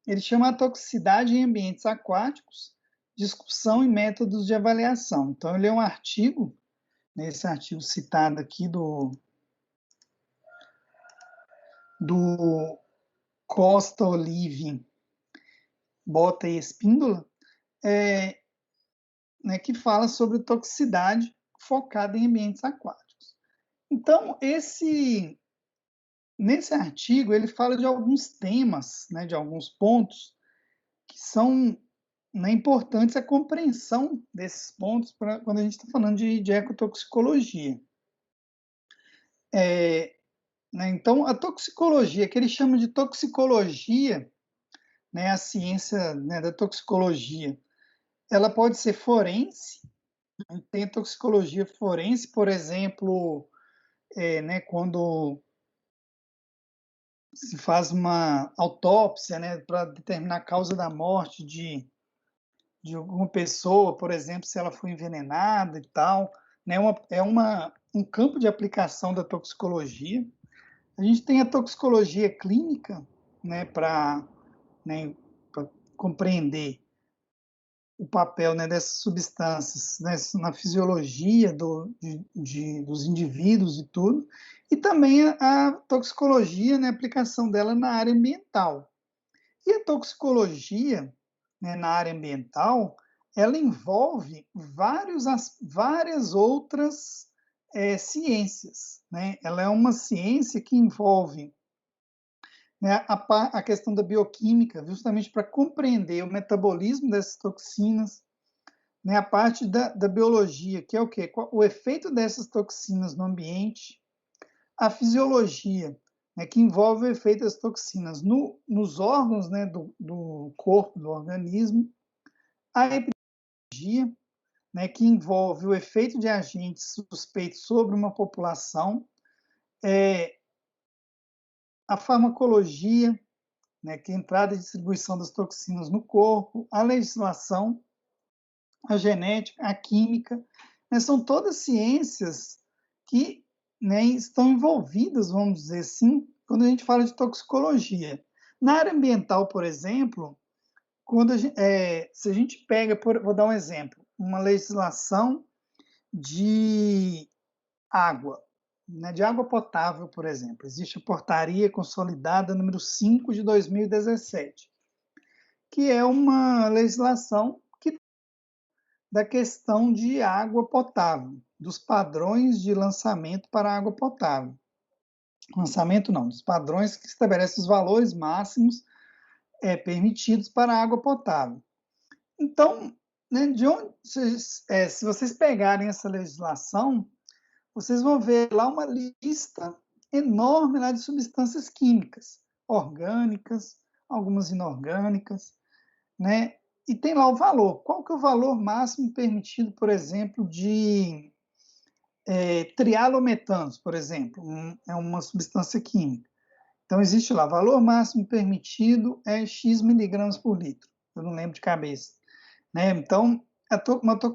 ele chama a toxicidade em ambientes aquáticos, discussão e métodos de avaliação. Então, ele é um artigo, nesse artigo citado aqui do Costa, Olive, Bota e Espíndola, né, que fala sobre toxicidade focada em ambientes aquáticos. Então, nesse artigo, ele fala de alguns temas, né, de alguns pontos que são, né, importantes a compreensão desses pontos quando a gente está falando de ecotoxicologia. Né, então, a toxicologia, que ele chama de toxicologia, né, a ciência, né, da toxicologia, ela pode ser forense, tem a toxicologia forense, por exemplo, né, quando se faz uma autópsia, né, para determinar a causa da morte de alguma pessoa, por exemplo, se ela foi envenenada e tal, né, um campo de aplicação da toxicologia. A gente tem a toxicologia clínica, né, para, né, compreender o papel, né, dessas substâncias, né, na fisiologia dos indivíduos e tudo, e também a toxicologia, né, a aplicação dela na área ambiental. E a toxicologia, né, na área ambiental, ela envolve várias outras ciências. Né? Ela é uma ciência que envolve, né, a questão da bioquímica, justamente para compreender o metabolismo dessas toxinas, né, a parte da biologia, que é o quê? O efeito dessas toxinas no ambiente, a fisiologia, né, que envolve o efeito das toxinas nos órgãos, né, do corpo, do organismo, a epidemiologia, né, que envolve o efeito de agentes suspeitos sobre uma população, a farmacologia, né, que é a entrada e distribuição das toxinas no corpo, a legislação, a genética, a química, né, são todas ciências que, né, estão envolvidas, vamos dizer assim, quando a gente fala de toxicologia. Na área ambiental, por exemplo, se a gente pega, vou dar um exemplo, uma legislação de água, né, de água potável, por exemplo. Existe a portaria consolidada número 5 de 2017, que é uma legislação da questão de água potável, dos padrões de lançamento para água potável. Lançamento não, dos padrões que estabelecem os valores máximos permitidos para a água potável. Então, né, se vocês pegarem essa legislação, vocês vão ver lá uma lista enorme lá de substâncias químicas, orgânicas, algumas inorgânicas, né? E tem lá o valor. Qual que é o valor máximo permitido, por exemplo, de trialometanos, por exemplo, é uma substância química. Então, existe lá, valor máximo permitido é X miligramas por litro, eu não lembro de cabeça. Né? Então,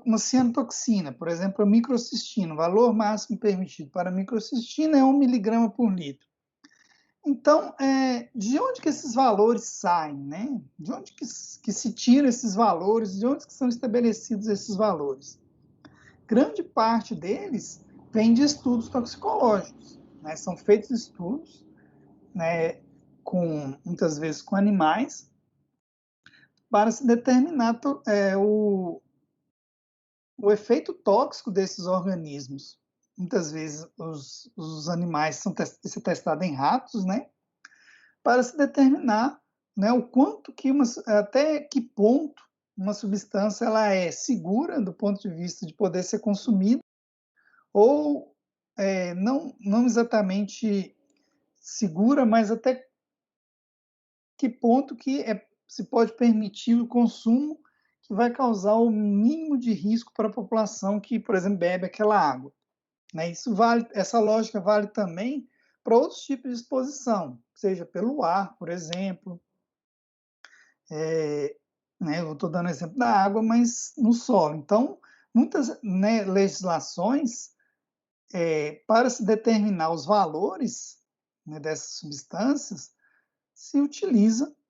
uma cianotoxina, por exemplo, a microcistina, o valor máximo permitido para a microcistina é 1 miligrama por litro. Então, de onde que esses valores saem? Né? De onde que se tiram esses valores? De onde que são estabelecidos esses valores? Grande parte deles vem de estudos toxicológicos. Né? São feitos estudos, né, muitas vezes com animais, para se determinar o efeito tóxico desses organismos. Muitas vezes os animais são testados em ratos, né, para se determinar, né, o quanto que até que ponto uma substância ela é segura do ponto de vista de poder ser consumida ou não exatamente segura, mas até que ponto que se pode permitir o consumo que vai causar o mínimo de risco para a população que, por exemplo, bebe aquela água. Né? Essa lógica vale também para outros tipos de exposição, seja pelo ar, por exemplo. Né, eu estou dando exemplo da água, mas no solo. Então, muitas, né, legislações, para se determinar os valores, né, dessas substâncias, se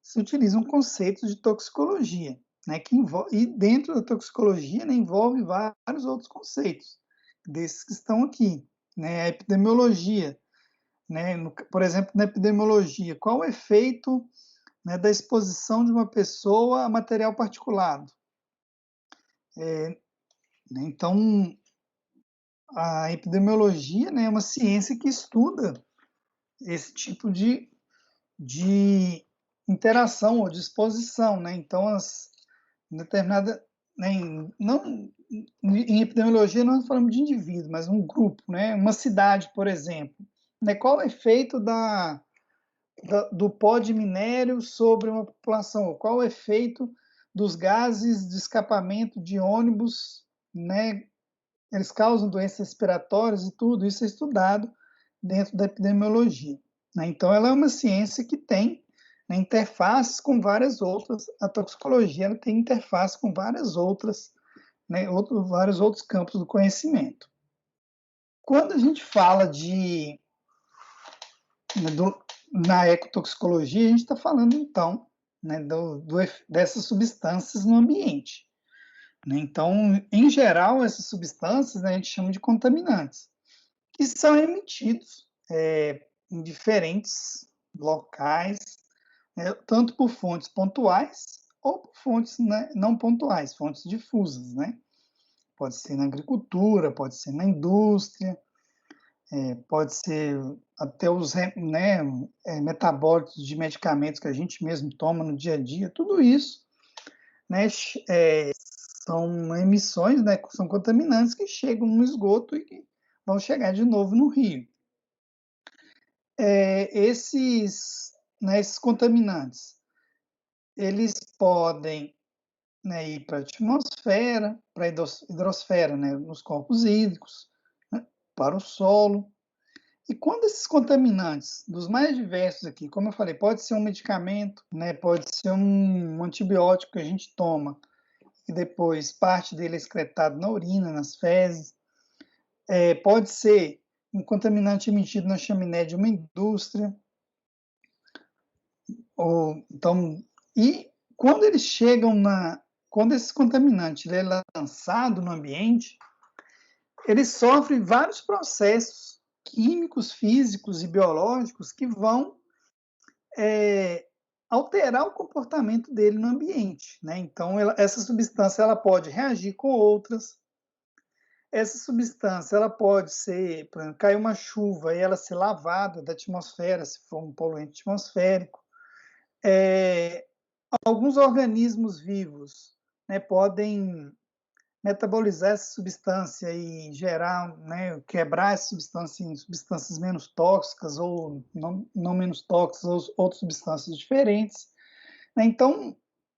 se utilizam conceitos de toxicologia, né, e dentro da toxicologia, né, envolve vários outros conceitos, desses que estão aqui, né, a epidemiologia, né, por exemplo, na epidemiologia, qual o efeito, né, da exposição de uma pessoa a material particulado? Então, a epidemiologia, né, é uma ciência que estuda esse tipo de interação ou de exposição, né? Então, determinada, né, não, em epidemiologia nós falamos de indivíduo, mas um grupo, né? Uma cidade, por exemplo, né? Qual o efeito do pó de minério sobre uma população? Qual o efeito dos gases de escapamento de ônibus, né? Eles causam doenças respiratórias e tudo isso é estudado dentro da epidemiologia, né? Então, ela é uma ciência que tem, né, interfaces com várias outras. A toxicologia ela tem interface com várias outras, né, vários outros campos do conhecimento. Quando a gente fala na ecotoxicologia, a gente está falando, então, né, dessas substâncias no ambiente. Né? Então, em geral, essas substâncias, né, a gente chama de contaminantes, que são emitidos em diferentes locais, né, tanto por fontes pontuais ou por fontes, né, não pontuais, fontes difusas, né? Pode ser na agricultura, pode ser na indústria, pode ser até os, né, metabólitos de medicamentos que a gente mesmo toma no dia a dia, tudo isso, né, são emissões, né, são contaminantes que chegam no esgoto e que vão chegar de novo no rio. Esses contaminantes, eles podem, né, ir para a atmosfera, para a hidrosfera, né, nos corpos hídricos, né, para o solo. E quando esses contaminantes, dos mais diversos aqui, como eu falei, pode ser um medicamento, né, pode ser um antibiótico que a gente toma, e depois parte dele é excretado na urina, nas fezes, pode ser um contaminante emitido na chaminé de uma indústria, então, e quando eles chegam quando esse contaminante é lançado no ambiente, ele sofre vários processos químicos, físicos e biológicos que vão alterar o comportamento dele no ambiente, né? Então, essa substância ela pode reagir com outras. Essa substância ela pode ser, por exemplo, cair uma chuva e ela ser lavada da atmosfera, se for um poluente atmosférico. Alguns organismos vivos, né, podem metabolizar essa substância e gerar, né, quebrar essa substância em substâncias menos tóxicas ou não menos tóxicas, ou outras substâncias diferentes. Né? Então,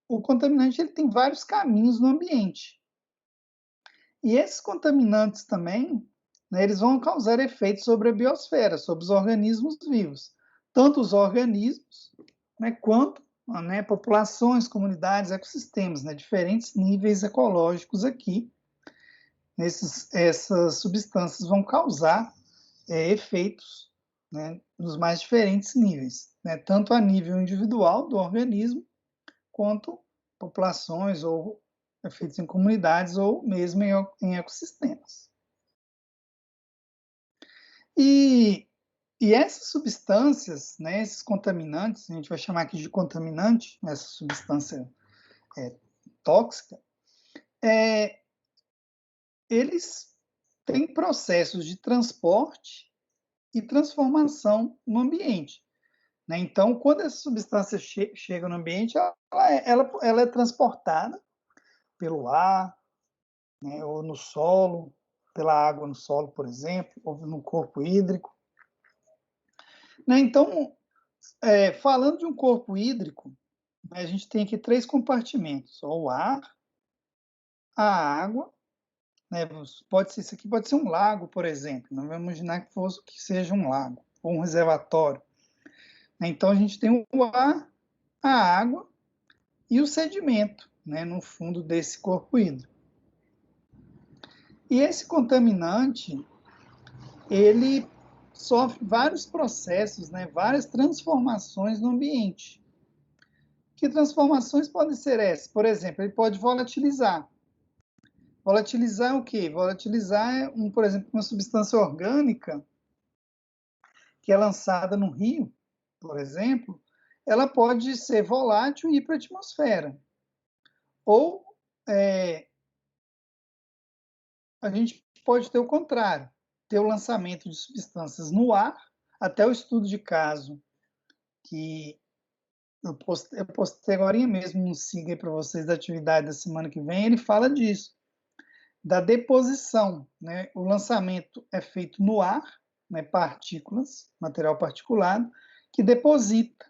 o contaminante ele tem vários caminhos no ambiente. E esses contaminantes também, né, eles vão causar efeitos sobre a biosfera, sobre os organismos vivos. Tanto os organismos, né, quanto, né, populações, comunidades, ecossistemas, né, diferentes níveis ecológicos aqui. Essas substâncias vão causar efeitos, né, nos mais diferentes níveis, né, tanto a nível individual do organismo, quanto populações ou efeitos em comunidades ou mesmo em ecossistemas. E essas substâncias, né, esses contaminantes, a gente vai chamar aqui de contaminante, essa substância tóxica, eles têm processos de transporte e transformação no ambiente. Né? Então, quando essa substância chega no ambiente, ela é transportada pelo ar, né, ou no solo, pela água no solo, por exemplo, ou no corpo hídrico. Né? Então, falando de um corpo hídrico, a gente tem aqui 3 compartimentos: o ar, a água, né? Isso aqui pode ser um lago, por exemplo. Não vamos imaginar que seja um lago ou um reservatório. Então, a gente tem o ar, a água e o sedimento, né, no fundo desse corpo hídrico. E esse contaminante, ele sofre vários processos, né, várias transformações no ambiente. Que transformações podem ser essas? Por exemplo, ele pode volatilizar. Volatilizar o quê? Volatilizar é, por exemplo, uma substância orgânica que é lançada no rio, por exemplo, ela pode ser volátil e ir para a atmosfera. Ou a gente pode ter o contrário, ter o lançamento de substâncias no ar, até o estudo de caso que eu postei agora mesmo um siga para vocês da atividade da semana que vem, ele fala disso, da deposição, né? O lançamento é feito no ar, né? Partículas, material particulado, que deposita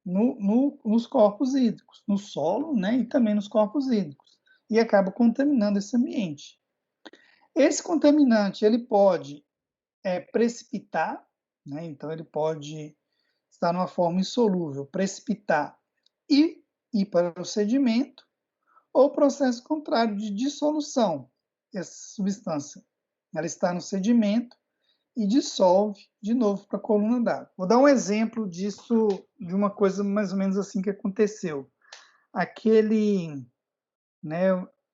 nos corpos hídricos, no solo, né? E também nos corpos hídricos, e acaba contaminando esse ambiente. Esse contaminante ele pode precipitar, né? Então ele pode estar numa forma insolúvel, precipitar e ir para o sedimento, ou o processo contrário de dissolução. Essa substância ela está no sedimento e dissolve de novo para a coluna d'água. Vou dar um exemplo disso, de uma coisa mais ou menos assim que aconteceu. Aquele, né,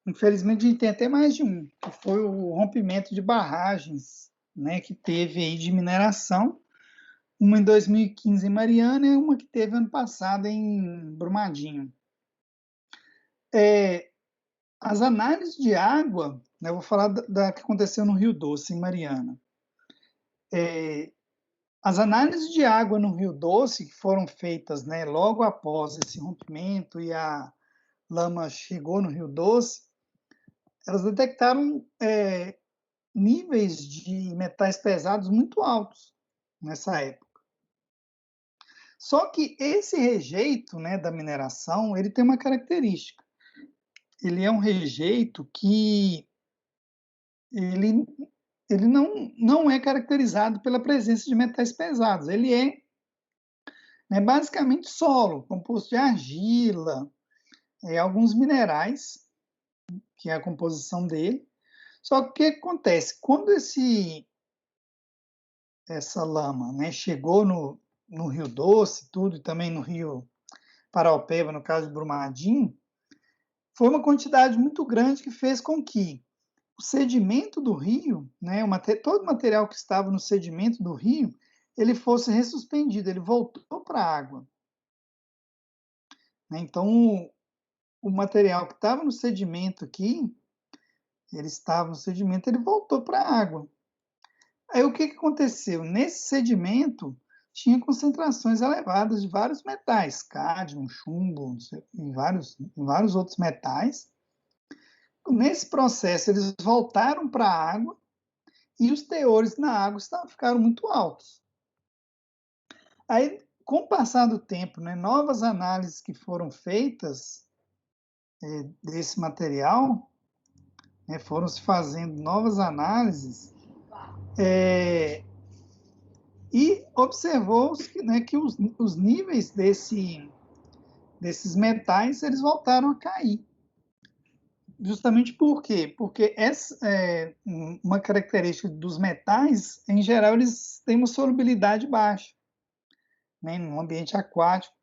infelizmente a gente tem até mais de um, que foi o rompimento de barragens, né, que teve aí de mineração, uma em 2015 em Mariana e uma que teve ano passado em Brumadinho. As análises de água, né, eu vou falar da que aconteceu no Rio Doce, em Mariana. As análises de água no Rio Doce, que foram feitas, né, logo após esse rompimento e a lama chegou no Rio Doce, elas detectaram níveis de metais pesados muito altos nessa época. Só que esse rejeito, né, da mineração, ele tem uma característica. Ele é um rejeito que ele não é caracterizado pela presença de metais pesados. Ele é, né, basicamente solo, composto de argila, alguns minerais, que é a composição dele. Só que o que acontece? Quando essa lama, né, chegou no Rio Doce, tudo, e também no Rio Paraopeba, no caso de Brumadinho, foi uma quantidade muito grande que fez com que o sedimento do rio, né, todo o material que estava no sedimento do rio, ele fosse ressuspendido, ele voltou para a água. Então, o material que estava no sedimento aqui, ele estava no sedimento, ele voltou para a água. Aí o que aconteceu? Nesse sedimento tinha concentrações elevadas de vários metais, cádmio, chumbo, e vários outros metais. Nesse processo, eles voltaram para a água e os teores na água ficaram muito altos. Aí, com o passar do tempo, né, novas análises que foram feitas desse material, né, foram se fazendo novas análises, e observou-se, né, que os níveis desses metais eles voltaram a cair. Justamente por quê? Porque essa é uma característica dos metais, em geral, eles têm uma solubilidade baixa, né, no ambiente aquático.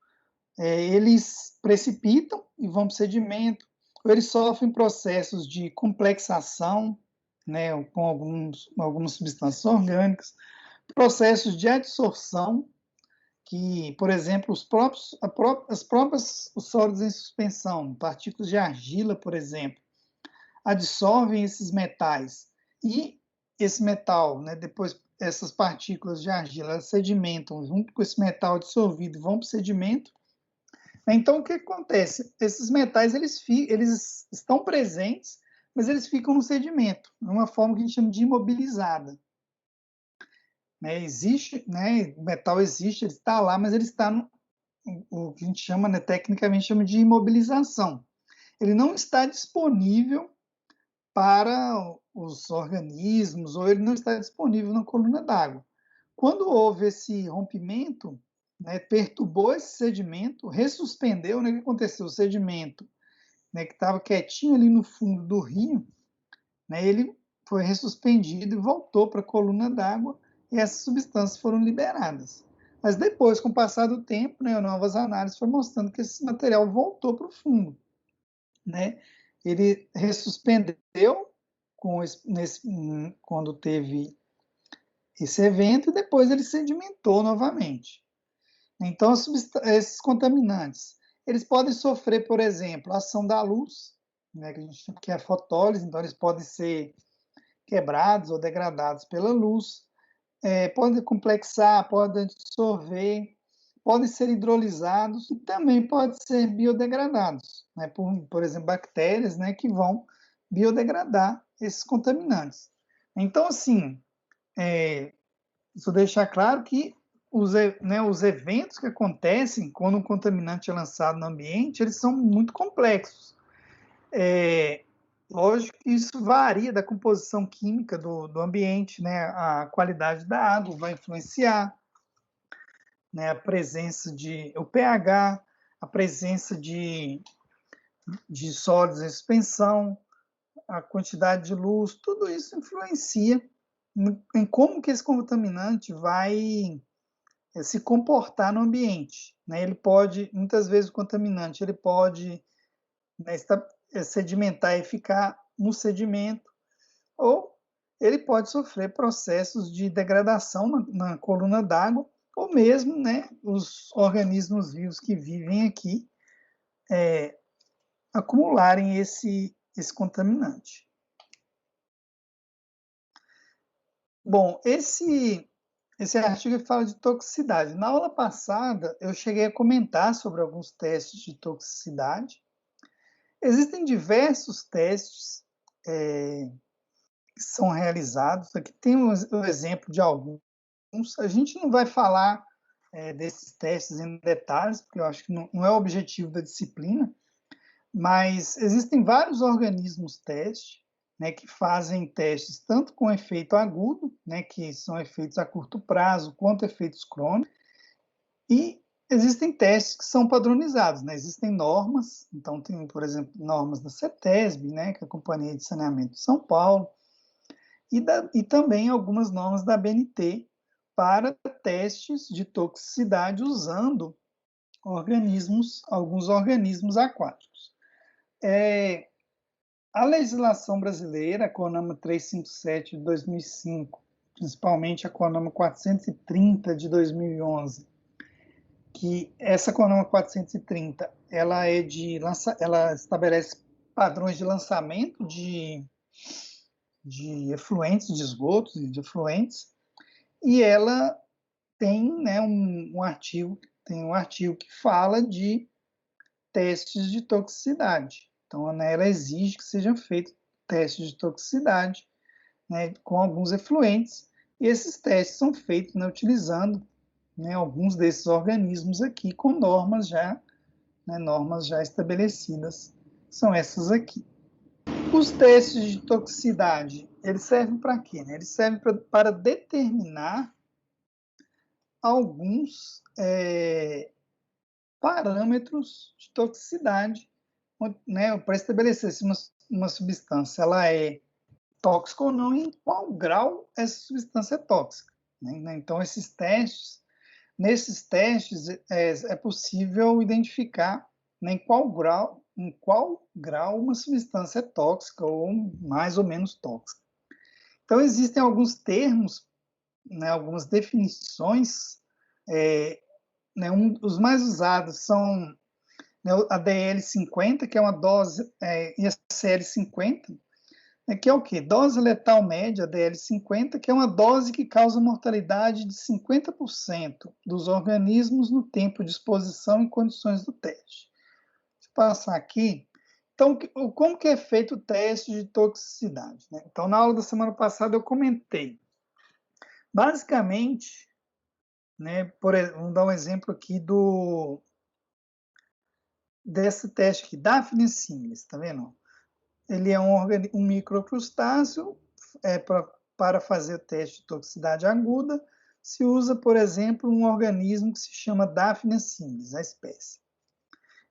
Eles precipitam e vão para o sedimento, ou eles sofrem processos de complexação, né, com algumas substâncias orgânicas, processos de adsorção, que, por exemplo, os sólidos em suspensão, partículas de argila, por exemplo, adsorvem esses metais e esse metal, né, depois essas partículas de argila sedimentam junto com esse metal dissolvido e vão para o sedimento. Então, o que acontece? Esses metais eles estão presentes, mas eles ficam no sedimento, de uma forma que a gente chama de imobilizada. Né, existe, né, o metal existe, ele está lá, mas ele está o que a gente chama, né, tecnicamente chama de imobilização. Ele não está disponível para os organismos, ou ele não está disponível na coluna d'água. Quando houve esse rompimento, né, perturbou esse sedimento, ressuspendeu, né, o que aconteceu? O sedimento, né, que estava quietinho ali no fundo do rio, né, ele foi ressuspendido e voltou para a coluna d'água, e essas substâncias foram liberadas. Mas depois, com o passar do tempo, né, novas análises foram mostrando que esse material voltou para o fundo, né? Ele ressuspendeu quando teve esse evento e depois ele sedimentou novamente. Então, esses contaminantes, eles podem sofrer, por exemplo, a ação da luz, né, que a gente chama que é a fotólise, então eles podem ser quebrados ou degradados pela luz, podem complexar, podem dissolver, podem ser hidrolisados e também podem ser biodegradados, né, por exemplo, bactérias, né, que vão biodegradar esses contaminantes. Então, assim, isso deixa claro que os eventos que acontecem quando um contaminante é lançado no ambiente, eles são muito complexos. Lógico que isso varia da composição química do ambiente, né? A qualidade da água vai influenciar, né? A presença o pH, a presença de sólidos em suspensão, a quantidade de luz, tudo isso influencia em como que esse contaminante vai se comportar no ambiente, né? Ele pode, muitas vezes o contaminante, ele pode, né, sedimentar e ficar no sedimento, ou ele pode sofrer processos de degradação na coluna d'água, ou mesmo, né, os organismos vivos que vivem aqui acumularem esse contaminante. Bom, esse artigo fala de toxicidade. Na aula passada, eu cheguei a comentar sobre alguns testes de toxicidade. Existem diversos testes que são realizados. Aqui tem o exemplo de alguns. A gente não vai falar desses testes em detalhes, porque eu acho que não é o objetivo da disciplina, mas existem vários organismos teste, né, que fazem testes tanto com efeito agudo, né, que são efeitos a curto prazo, quanto efeitos crônicos, e existem testes que são padronizados, né? Existem normas, então tem, por exemplo, normas da CETESB, né, que é a Companhia de Saneamento de São Paulo, e também algumas normas da ABNT para testes de toxicidade usando alguns organismos aquáticos. A legislação brasileira, a CONAMA 357 de 2005, principalmente a CONAMA 430 de 2011, que essa CONAMA 430, ela estabelece padrões de lançamento de efluentes, de esgotos e de efluentes, e ela tem, né, um artigo que fala de testes de toxicidade. Então, né, ela exige que sejam feitos testes de toxicidade, né, com alguns efluentes, e esses testes são feitos, né, utilizando, né, alguns desses organismos aqui com normas já estabelecidas, são essas aqui. Os testes de toxicidade, eles servem para quê? Né? Eles servem para determinar alguns parâmetros de toxicidade, né, para estabelecer se uma substância ela é tóxica ou não e em qual grau essa substância é tóxica. Né? Então, nesses testes é possível identificar, né, em qual grau uma substância é tóxica ou mais ou menos tóxica. Então, existem alguns termos, né, algumas definições, né, os mais usados são, né, a DL50, que é uma dose, e a CL50, né, que é o quê? Dose letal média, DL50, que é uma dose que causa mortalidade de 50% dos organismos no tempo de exposição em condições do teste. Deixa eu passar aqui. Então, como que é feito o teste de toxicidade? Né? Então, na aula da semana passada eu comentei. Basicamente, né, vamos dar um exemplo aqui desse teste aqui, Daphne similis, tá vendo? Ele é um microcrustáceo, para fazer o teste de toxicidade aguda, se usa, por exemplo, um organismo que se chama Daphne similis, a espécie.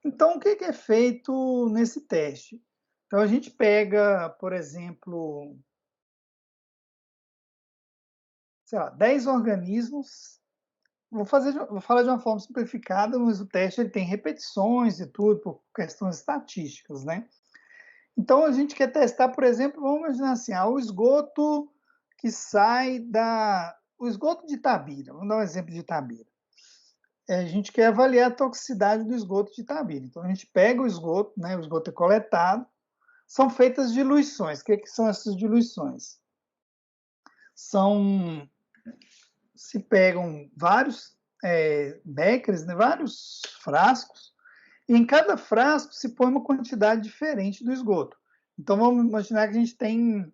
Então, o que é feito nesse teste? Então, a gente pega, por exemplo, sei lá, 10 organismos vou falar de uma forma simplificada, mas o teste ele tem repetições e tudo, por questões estatísticas, né? Então, a gente quer testar, por exemplo, vamos imaginar assim, o esgoto que sai da... O esgoto de Itabira, vamos dar um exemplo de Itabira. A gente quer avaliar a toxicidade do esgoto de Itabira. Então, a gente pega o esgoto, né, o esgoto é coletado, são feitas diluições. O que são essas diluições? Se pegam vários becquerels, né, vários frascos, e em cada frasco se põe uma quantidade diferente do esgoto. Então, vamos imaginar que a gente tem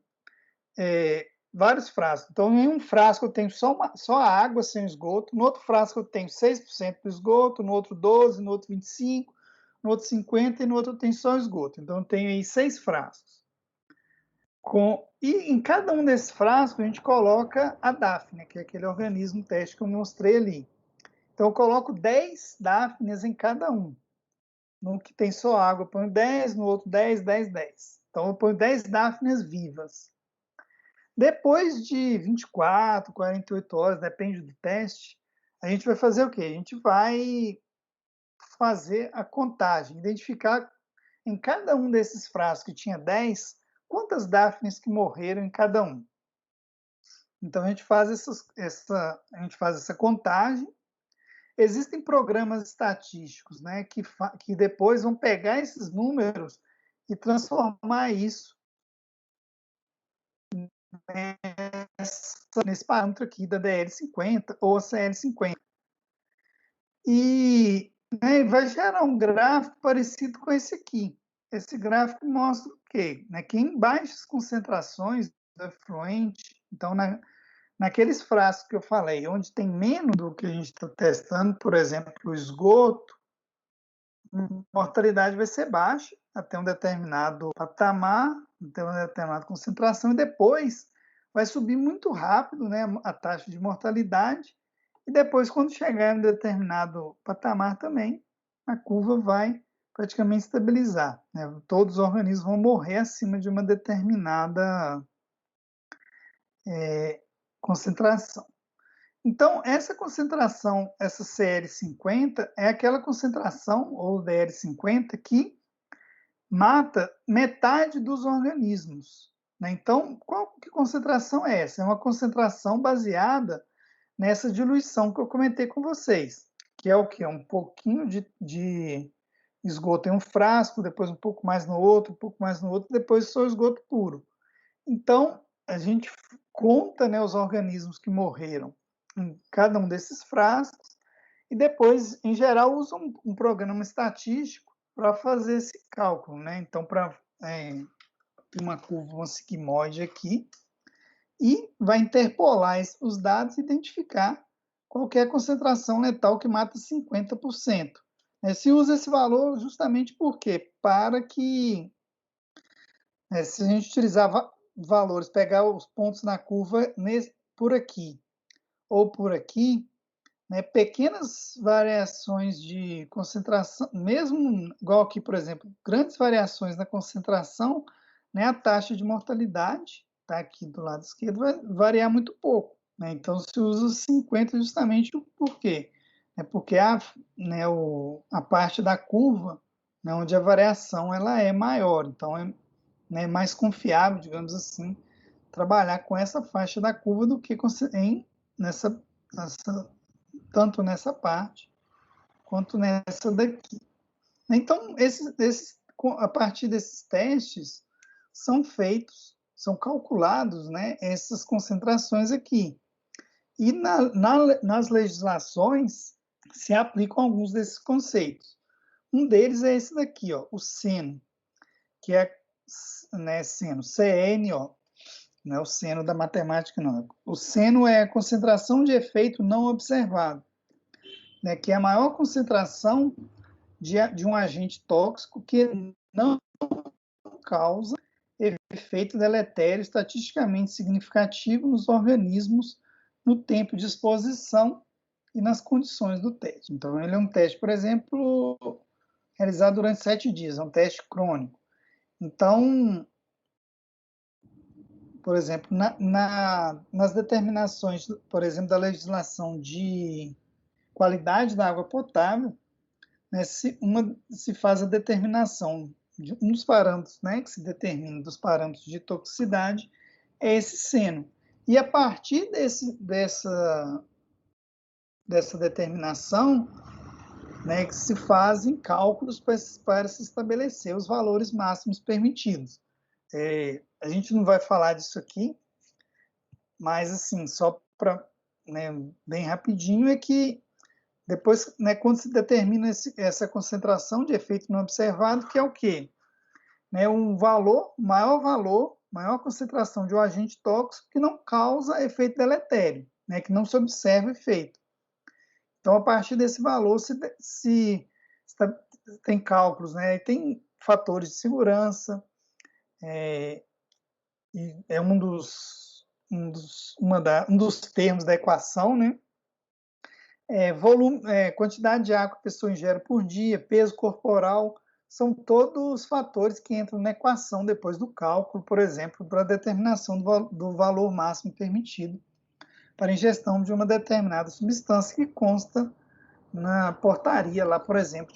vários frascos. Então, em um frasco eu tenho só a água sem esgoto, no outro frasco eu tenho 6% do esgoto, no outro 12%, no outro 25%, no outro 50% e no outro eu tenho só esgoto. Então, eu tenho aí 6 frascos. E em cada um desses frascos a gente coloca a Daphne, que é aquele organismo teste que eu mostrei ali. Então, eu coloco 10 Daphnes em cada um. No que tem só água, eu ponho 10, no outro 10, 10, 10. Então, eu ponho 10 Daphnes vivas. Depois de 24, 48 horas, depende do teste, a gente vai fazer o quê? A gente vai fazer a contagem, identificar em cada um desses frascos que tinha 10, quantas Daphnes que morreram em cada um. Então a gente faz essa contagem. Existem programas estatísticos, né, que depois vão pegar esses números e transformar isso nesse parâmetro aqui da DL50 ou a CL50. E vai gerar um gráfico parecido com esse aqui. Esse gráfico mostra o quê? Que em baixas concentrações do efluente, então naqueles frascos que eu falei, onde tem menos do que a gente está testando, por exemplo, o esgoto, a mortalidade vai ser baixa até um determinado patamar, até uma determinada concentração, e depois vai subir muito rápido, né, a taxa de mortalidade, e depois, quando chegar em um determinado patamar também, a curva vai praticamente estabilizar. Né? Todos os organismos vão morrer acima de uma determinada concentração. Então, essa concentração, essa CL50, é aquela concentração, ou DL50, que mata metade dos organismos. Né? Então, que concentração é essa? É uma concentração baseada nessa diluição que eu comentei com vocês, que é o que? Um pouquinho de esgoto em um frasco, depois um pouco mais no outro, um pouco mais no outro, depois só esgoto puro. Então, a gente conta, né, os organismos que morreram em cada um desses frascos e depois, em geral, usa um programa estatístico para fazer esse cálculo. Né? Então, para uma curva, uma sigmoide aqui, e vai interpolar os dados e identificar qualquer concentração letal que mata 50%. Se usa esse valor justamente por quê? Para que, se a gente utilizar valores, pegar os pontos na curva por aqui ou por aqui, pequenas variações de concentração, mesmo igual aqui, por exemplo, grandes variações na concentração, a taxa de mortalidade, tá aqui do lado esquerdo, vai variar muito pouco. Então, se usa 50 justamente por quê? Porque a parte da curva, onde a variação ela é maior, então é mais confiável, digamos assim, trabalhar com essa faixa da curva do que nessa tanto nessa parte quanto nessa daqui. Então, a partir desses testes, são feitos, são calculados, essas concentrações aqui. E nas legislações se aplicam alguns desses conceitos. Um deles é esse daqui, ó, o seno, que é seno, CNO, não é o seno da matemática, não. O seno é a concentração de efeito não observado, que é a maior concentração de um agente tóxico que não causa efeito deletério estatisticamente significativo nos organismos no tempo de exposição e nas condições do teste. Então, ele é um teste, por exemplo, realizado durante 7 dias, é um teste crônico. Então, por exemplo, nas determinações, por exemplo, da legislação de qualidade da água potável, né, se faz a determinação de um dos parâmetros, né, que se determina dos parâmetros de toxicidade, é esse seno. E a partir dessa determinação, né, que se fazem cálculos para se estabelecer os valores máximos permitidos. A gente não vai falar disso aqui, mas assim, só para, né, bem rapidinho, é que depois, né, quando se determina essa concentração de efeito não observado, que é o quê? Né, maior concentração de um agente tóxico que não causa efeito deletério, né, que não se observa efeito. Então, a partir desse valor, se tem cálculos, né, tem fatores de segurança, é um dos termos da equação, né? Volume, quantidade de água que a pessoa ingere por dia, peso corporal, são todos fatores que entram na equação depois do cálculo, por exemplo, para a determinação do valor máximo permitido para a ingestão de uma determinada substância que consta na portaria lá, por exemplo,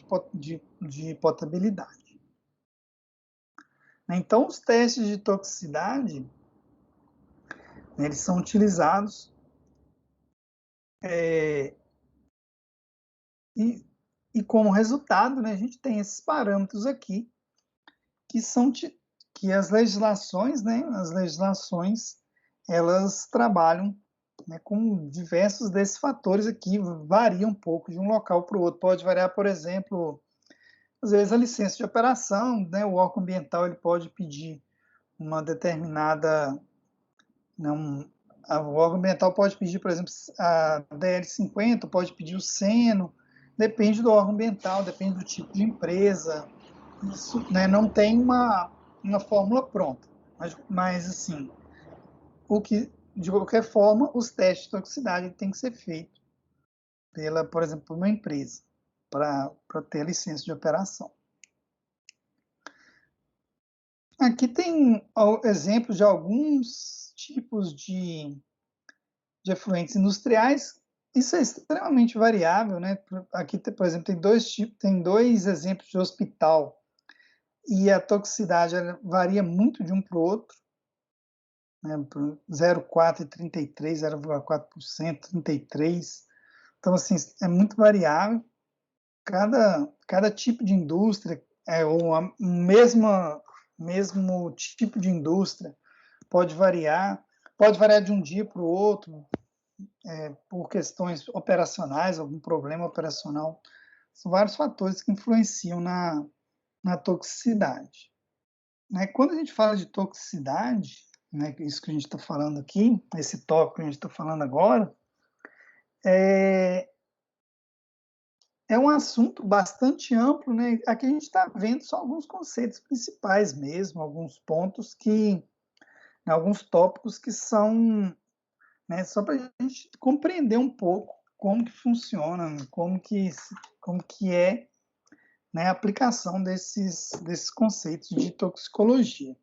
de potabilidade. Então, os testes de toxicidade, né, eles são utilizados e como resultado, né, a gente tem esses parâmetros aqui que as legislações, né, elas trabalham, né, com diversos desses fatores aqui, varia um pouco de um local para o outro. Pode variar, por exemplo, às vezes a licença de operação, né, o órgão ambiental ele pode pedir uma determinada, não, o órgão ambiental pode pedir, por exemplo, a DL50, pode pedir o seno, depende do órgão ambiental, depende do tipo de empresa. Isso, né, não tem uma fórmula pronta, mas assim, de qualquer forma, os testes de toxicidade têm que ser feitos por exemplo, uma empresa, para ter a licença de operação. Aqui tem exemplos de alguns tipos de efluentes industriais. Isso é extremamente variável, né? Aqui, por exemplo, tem dois exemplos de hospital e a toxicidade varia muito de um para o outro, né? 0,4 e 33, 0,4%, 33%. Então, assim, é muito variável. Cada tipo de indústria, ou a mesmo tipo de indústria, pode variar de um dia para o outro, por questões operacionais, algum problema operacional. São vários fatores que influenciam na toxicidade. Né? Quando a gente fala de toxicidade, né, isso que a gente está falando aqui, esse tópico que a gente está falando agora, é um assunto bastante amplo, né? Aqui a gente está vendo só alguns conceitos principais mesmo, alguns pontos alguns tópicos que são, né, só para a gente compreender um pouco como que funciona, como que é, né, a aplicação desses conceitos de toxicologia.